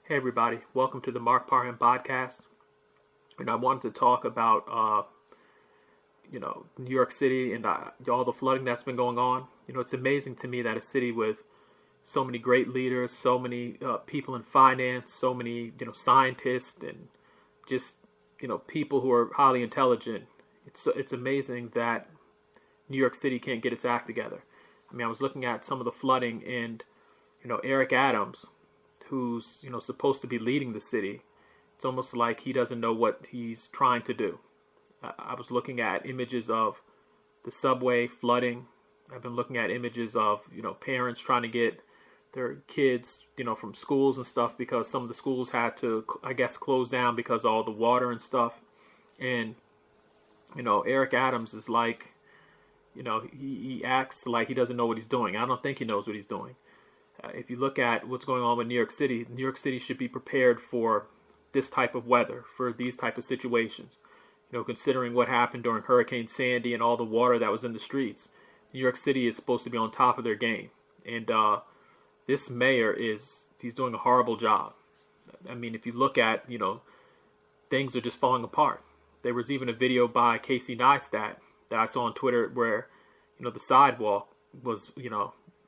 Hey everybody, welcome to the Mark Parham podcast. And I wanted to talk about, New York City and all the flooding that's been going on. It's amazing to me that a city with so many great leaders, so many people in finance, so many, scientists and just, people who are highly intelligent. It's amazing that New York City can't get its act together. I mean, I was looking at some of the flooding and, Eric Adams, who's supposed to be leading the city. It's almost like he doesn't know what he's trying to do. I was looking at images of the subway flooding. I've been looking at images of parents trying to get their kids from schools and stuff because some of the schools had to, I guess, close down because of all the water and stuff. And Eric Adams is like, he acts like he doesn't know what he's doing. I don't think he knows what he's doing. If you look at what's going on with New York City should be prepared for this type of weather, for these type of situations. Considering what happened during Hurricane Sandy and all the water that was in the streets, New York City is supposed to be on top of their game. And this mayor he's doing a horrible job. I mean, if you look at, things are just falling apart. There was even a video by Casey Neistat that I saw on Twitter where, the sidewalk was,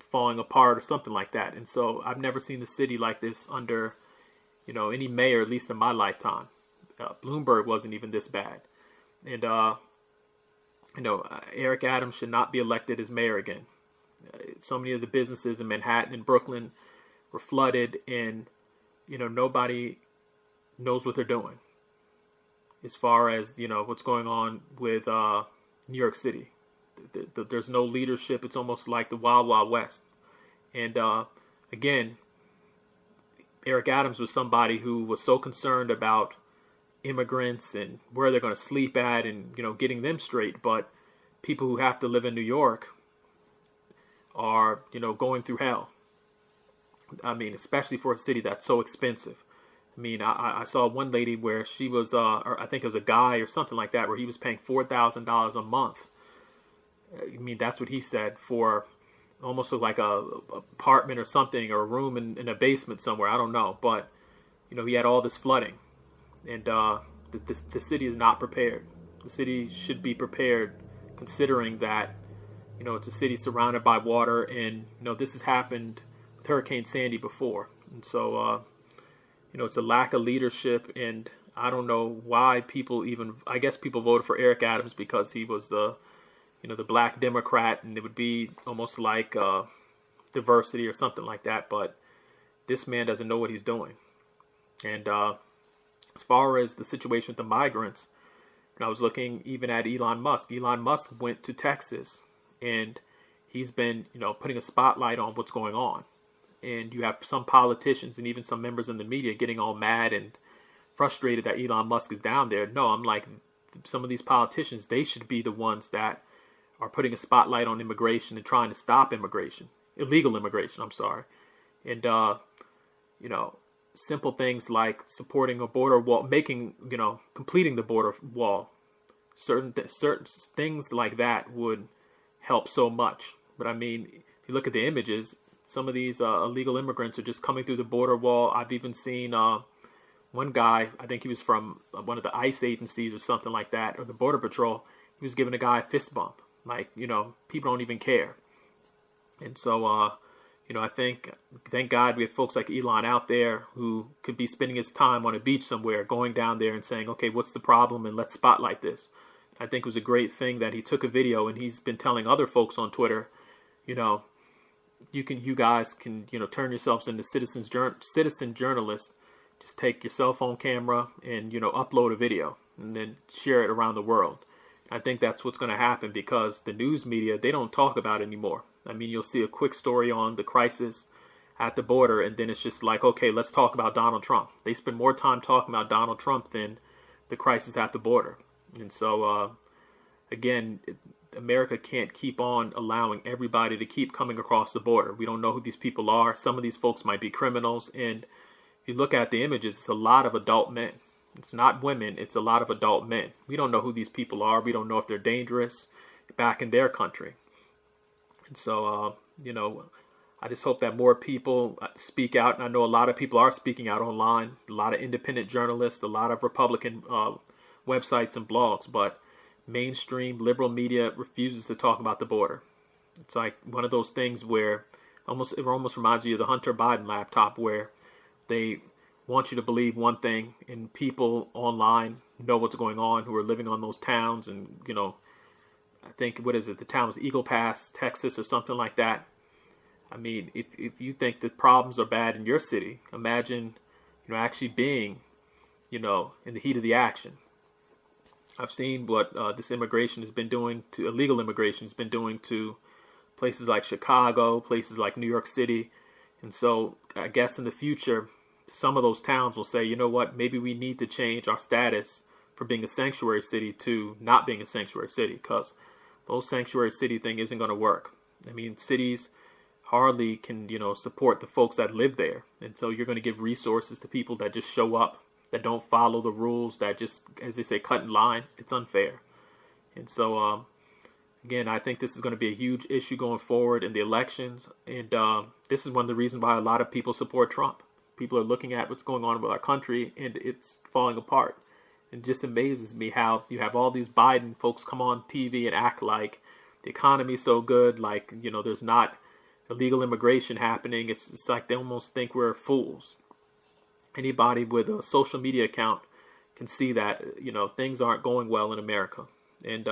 falling apart or something like that. And so I've never seen the city like this under, any mayor, at least in my lifetime. Bloomberg wasn't even this bad. And, Eric Adams should not be elected as mayor again. So many of the businesses in Manhattan and Brooklyn were flooded and, nobody knows what they're doing as far as, what's going on with New York City. There's no leadership. It's almost like the Wild Wild West. And again, Eric Adams was somebody who was so concerned about immigrants and where they're going to sleep at and, getting them straight. But people who have to live in New York are, going through hell. I mean, especially for a city that's so expensive. I mean, I saw one lady where she was, or I think it was a guy or something like that, where he was paying $4,000 a month. I mean, that's what he said for almost like a apartment or something, or a room in a basement somewhere. I don't know. But, he had all this flooding. And the city is not prepared. The city should be prepared considering that, it's a city surrounded by water. And, this has happened with Hurricane Sandy before. And so, it's a lack of leadership. And I don't know why I guess people voted for Eric Adams because he was the black Democrat, and it would be almost like diversity or something like that. But this man doesn't know what he's doing. And as far as the situation with the migrants, I was looking even at Elon Musk. Elon Musk went to Texas, and he's been, putting a spotlight on what's going on. And you have some politicians and even some members in the media getting all mad and frustrated that Elon Musk is down there. No, I'm like, some of these politicians, they should be the ones that are putting a spotlight on immigration and trying to stop illegal immigration, I'm sorry. And, simple things like supporting a border wall, completing the border wall. Certain things like that would help so much. But I mean, if you look at the images, some of these illegal immigrants are just coming through the border wall. I've even seen one guy, I think he was from one of the ICE agencies or something like that, or the Border Patrol. He was giving a guy a fist bump. Like, people don't even care. And so, I thank God we have folks like Elon out there who could be spending his time on a beach somewhere, going down there and saying, okay, what's the problem? And let's spotlight this. I think it was a great thing that he took a video, and he's been telling other folks on Twitter, you guys can, turn yourselves into citizen journalists. Just take your cell phone camera and, upload a video and then share it around the world. I think that's what's going to happen because the news media, they don't talk about it anymore. I mean, you'll see a quick story on the crisis at the border, and then it's just like, okay, let's talk about Donald Trump. They spend more time talking about Donald Trump than the crisis at the border. And so, again, America can't keep on allowing everybody to keep coming across the border. We don't know who these people are. Some of these folks might be criminals. And if you look at the images, it's a lot of adult men. It's not women. It's a lot of adult men. We don't know who these people are. We don't know if they're dangerous back in their country. And so, I just hope that more people speak out. And I know a lot of people are speaking out online, a lot of independent journalists, a lot of Republican websites and blogs, but mainstream liberal media refuses to talk about the border. It's like one of those things where it almost reminds you of the Hunter Biden laptop, where they want you to believe one thing and people online know what's going on who are living on those towns. And, I think, the town was Eagle Pass, Texas or something like that. I mean, if you think the problems are bad in your city, imagine, actually being, in the heat of the action. I've seen what this immigration has been doing to illegal immigration has been doing to places like Chicago, places like New York City. And so I guess in the future, some of those towns will say, you know what, maybe we need to change our status from being a sanctuary city to not being a sanctuary city, because the whole sanctuary city thing isn't going to work. I mean, cities hardly can, support the folks that live there. And so you're going to give resources to people that just show up, that don't follow the rules, that just, as they say, cut in line. It's unfair. And so, again, I think this is going to be a huge issue going forward in the elections. And this is one of the reasons why a lot of people support Trump. People are looking at what's going on with our country, and it's falling apart. It just amazes me how you have all these Biden folks come on TV and act like the economy is so good, like, there's not illegal immigration happening. It's like they almost think we're fools. Anybody with a social media account can see that, things aren't going well in America. And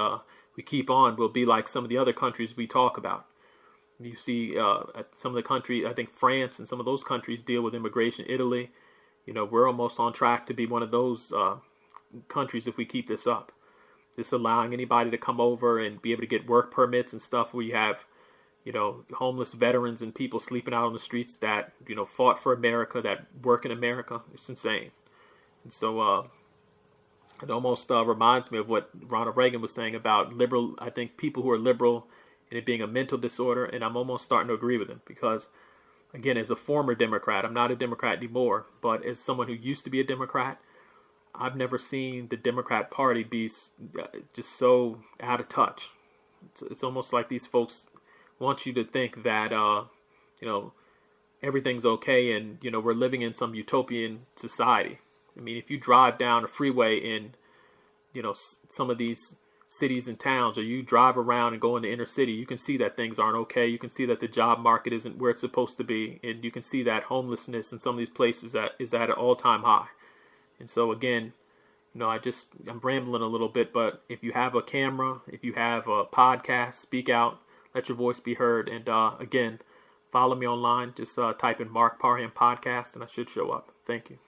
we keep on, we'll be like some of the other countries we talk about. You see some of the countries, I think France and some of those countries deal with immigration. Italy, we're almost on track to be one of those countries if we keep this up. This allowing anybody to come over and be able to get work permits and stuff, where you have homeless veterans and people sleeping out on the streets that, fought for America, that work in America. It's insane. And so it almost reminds me of what Ronald Reagan was saying about I think people who are liberal and it being a mental disorder. And I'm almost starting to agree with him, because, again, as a former Democrat, I'm not a Democrat anymore, but as someone who used to be a Democrat, I've never seen the Democrat Party be just so out of touch. It's almost like these folks want you to think that, everything's okay and, we're living in some utopian society. I mean, if you drive down a freeway in, some of these cities and towns, or you drive around and go in the inner city, you can see that things aren't okay. You can see that the job market isn't where it's supposed to be. And you can see that homelessness in some of these places is at an all-time high. And so, again, I'm rambling a little bit, but if you have a camera, if you have a podcast, speak out. Let your voice be heard. And again, follow me online. Just type in Mark Parham Podcast, and I should show up. Thank you.